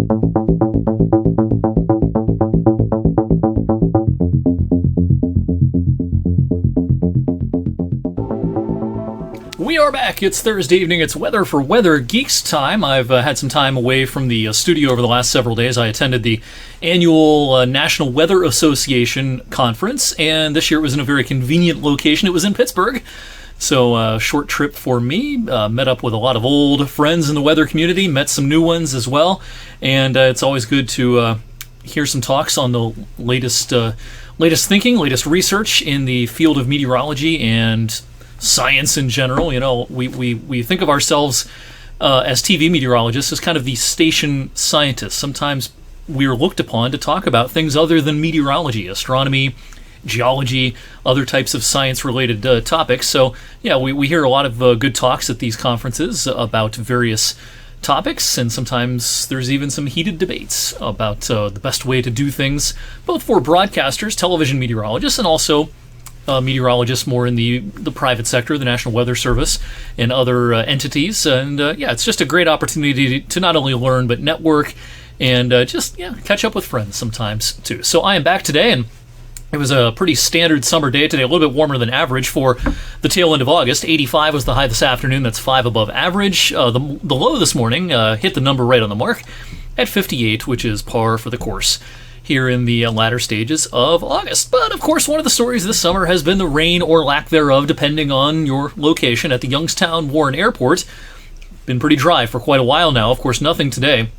We are back. It's Thursday evening. It's Weather for Weather Geeks time. I've had some time away from the studio over the last several days. I attended the annual National Weather Association conference, and this year it was in a very convenient location. It was in Pittsburgh. So short trip for me. Met up with a lot of old friends in the weather community, met some new ones as well, and it's always good to hear some talks on the latest thinking, latest research in the field of meteorology and science in general. You know, we think of ourselves as TV meteorologists as kind of the station scientists. Sometimes we are looked upon to talk about things other than meteorology, astronomy, geology, other types of science-related topics. So, yeah, we hear a lot of good talks at these conferences about various topics, and sometimes there's even some heated debates about the best way to do things, both for broadcasters, television meteorologists, and also meteorologists more in the private sector, the National Weather Service, and other entities. And yeah, it's just a great opportunity to not only learn, but network and just catch up with friends sometimes too. So I am back today, and it was a pretty standard summer day today, a little bit warmer than average for the tail end of August. 85 was the high this afternoon. That's 5 above average. The low this morning hit the number right on the mark at 58, which is par for the course here in the latter stages of August. But of course, one of the stories this summer has been the rain or lack thereof, depending on your location at the Youngstown Warren Airport. Been pretty dry for quite a while now. Of course, nothing today.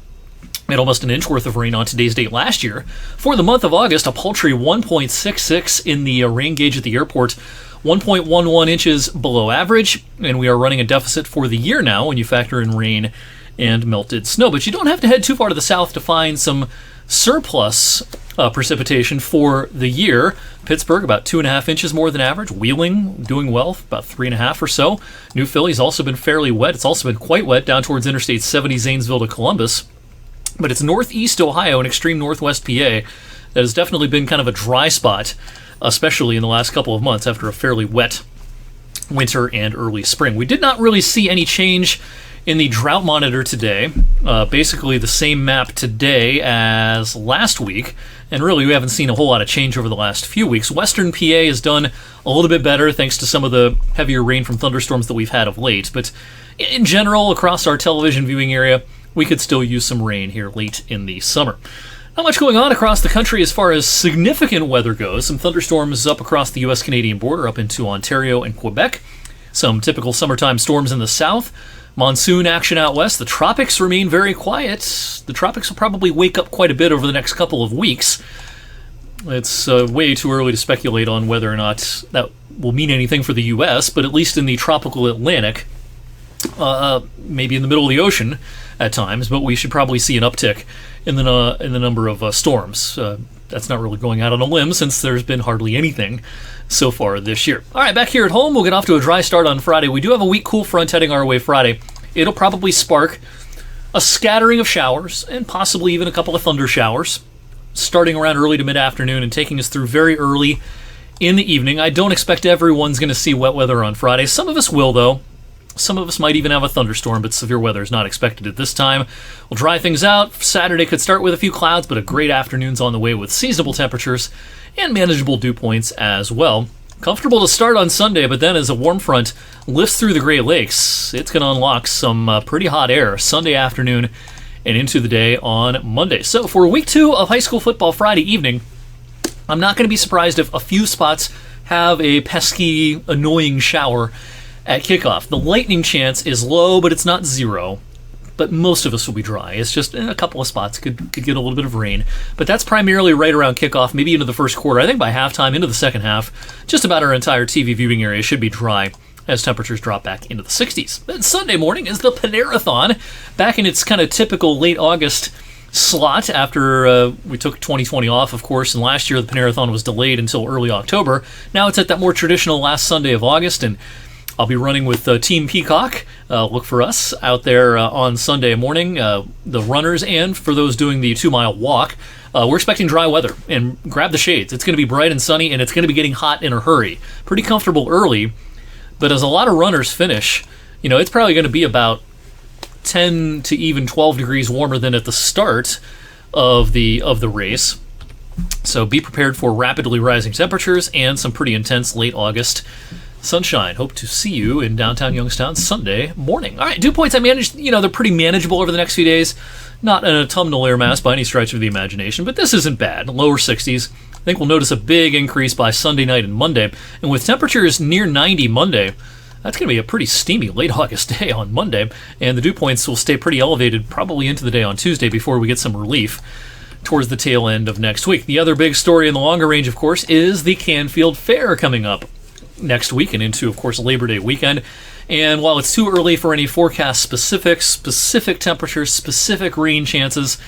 We had almost an inch worth of rain on today's date last year. For the month of August, a paltry 1.66 in the rain gauge at the airport, 1.11 inches below average, and we are running a deficit for the year now when you factor in rain and melted snow. But you don't have to head too far to the south to find some surplus precipitation for the year. Pittsburgh, about 2.5 inches more than average. Wheeling, doing well, about 3.5 or so. New Philly's also been fairly wet. It's also been quite wet down towards Interstate 70, Zanesville to Columbus. But it's northeast Ohio and extreme northwest PA that has definitely been kind of a dry spot, especially in the last couple of months after a fairly wet winter and early spring. We did not really see any change in the drought monitor today. Basically the same map today as last week, and really we haven't seen a whole lot of change over the last few weeks. Western PA has done a little bit better thanks to some of the heavier rain from thunderstorms that we've had of late, but in general, across our television viewing area, we could still use some rain here late in the summer. Not much going on across the country as far as significant weather goes. Some thunderstorms up across the U.S.-Canadian border up into Ontario and Quebec. Some typical summertime storms in the south. Monsoon action out west. The tropics remain very quiet. The tropics will probably wake up quite a bit over the next couple of weeks. It's way too early to speculate on whether or not that will mean anything for the U.S., but at least in the tropical Atlantic, maybe in the middle of the ocean at times, but we should probably see an uptick in the number of storms. That's not really going out on a limb since there's been hardly anything so far this year. All right, back here at home, we'll get off to a dry start on Friday. We do have a weak cool front heading our way Friday. It'll probably spark a scattering of showers and possibly even a couple of thunder showers starting around early to mid-afternoon and taking us through very early in the evening. I don't expect everyone's going to see wet weather on Friday. Some of us will, though. Some of us might even have a thunderstorm, but severe weather is not expected at this time. We'll dry things out. Saturday could start with a few clouds, but a great afternoon's on the way with seasonable temperatures and manageable dew points as well. Comfortable to start on Sunday, but then as a warm front lifts through the Great Lakes, it's going to unlock some pretty hot air Sunday afternoon and into the day on Monday. So for week 2 of high school football Friday evening, I'm not going to be surprised if a few spots have a pesky, annoying shower at kickoff. The lightning chance is low, but it's not zero. But most of us will be dry. It's just a couple of spots could get a little bit of rain. But that's primarily right around kickoff, maybe into the first quarter. I think by halftime, into the second half, just about our entire TV viewing area should be dry as temperatures drop back into the 60s. Then Sunday morning is the Panera-thon, back in its kind of typical late August slot after we took 2020 off, of course, and last year the Panera-thon was delayed until early October. Now it's at that more traditional last Sunday of August, and I'll be running with Team Peacock. Look for us out there on Sunday morning, the runners, and for those doing the 2-mile walk. We're expecting dry weather, and grab the shades. It's going to be bright and sunny, and it's going to be getting hot in a hurry. Pretty comfortable early, but as a lot of runners finish, it's probably going to be about 10 to even 12 degrees warmer than at the start of the race. So be prepared for rapidly rising temperatures and some pretty intense late August sunshine. Hope to see you in downtown Youngstown Sunday morning. All right, dew points I managed, they're pretty manageable over the next few days. Not an autumnal air mass by any stretch of the imagination, but this isn't bad. Lower 60s. I think we'll notice a big increase by Sunday night and Monday. And with temperatures near 90 Monday, that's going to be a pretty steamy late August day on Monday. And the dew points will stay pretty elevated probably into the day on Tuesday before we get some relief towards the tail end of next week. The other big story in the longer range, of course, is the Canfield Fair coming up next week and into, of course, Labor Day weekend. And while it's too early for any forecast specifics, specific temperatures, specific rain chances,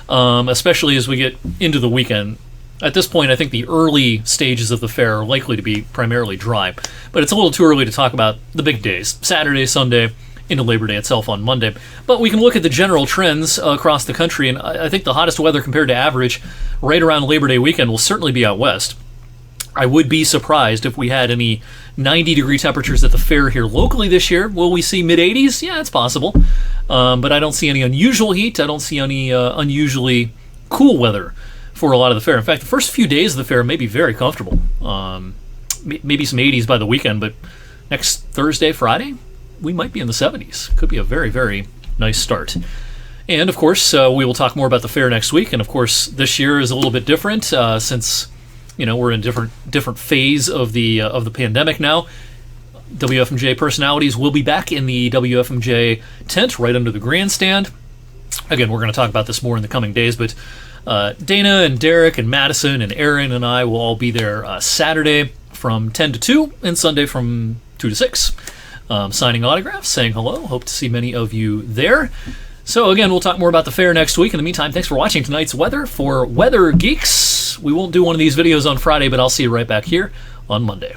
especially as we get into the weekend, at this point, I think the early stages of the fair are likely to be primarily dry. But it's a little too early to talk about the big days, Saturday, Sunday, into Labor Day itself on Monday. But we can look at the general trends across the country, and I think the hottest weather compared to average right around Labor Day weekend will certainly be out west. I would be surprised if we had any 90-degree temperatures at the fair here locally this year. Will we see mid-80s? Yeah, it's possible. But I don't see any unusual heat. I don't see any unusually cool weather for a lot of the fair. In fact, the first few days of the fair may be very comfortable. Maybe some 80s by the weekend, but next Thursday, Friday, we might be in the 70s. Could be a very, very nice start. And, of course, we will talk more about the fair next week. And, of course, this year is a little bit different since we're in different phase of the pandemic now. WFMJ personalities will be back in the WFMJ tent right under the grandstand. Again, we're going to talk about this more in the coming days, but Dana and Derek and Madison and Aaron and I will all be there Saturday from 10 to 2 and Sunday from 2 to 6. Signing autographs, saying hello. Hope to see many of you there. So again, we'll talk more about the fair next week. In the meantime, thanks for watching tonight's weather for Weather Geeks. We won't do one of these videos on Friday, but I'll see you right back here on Monday.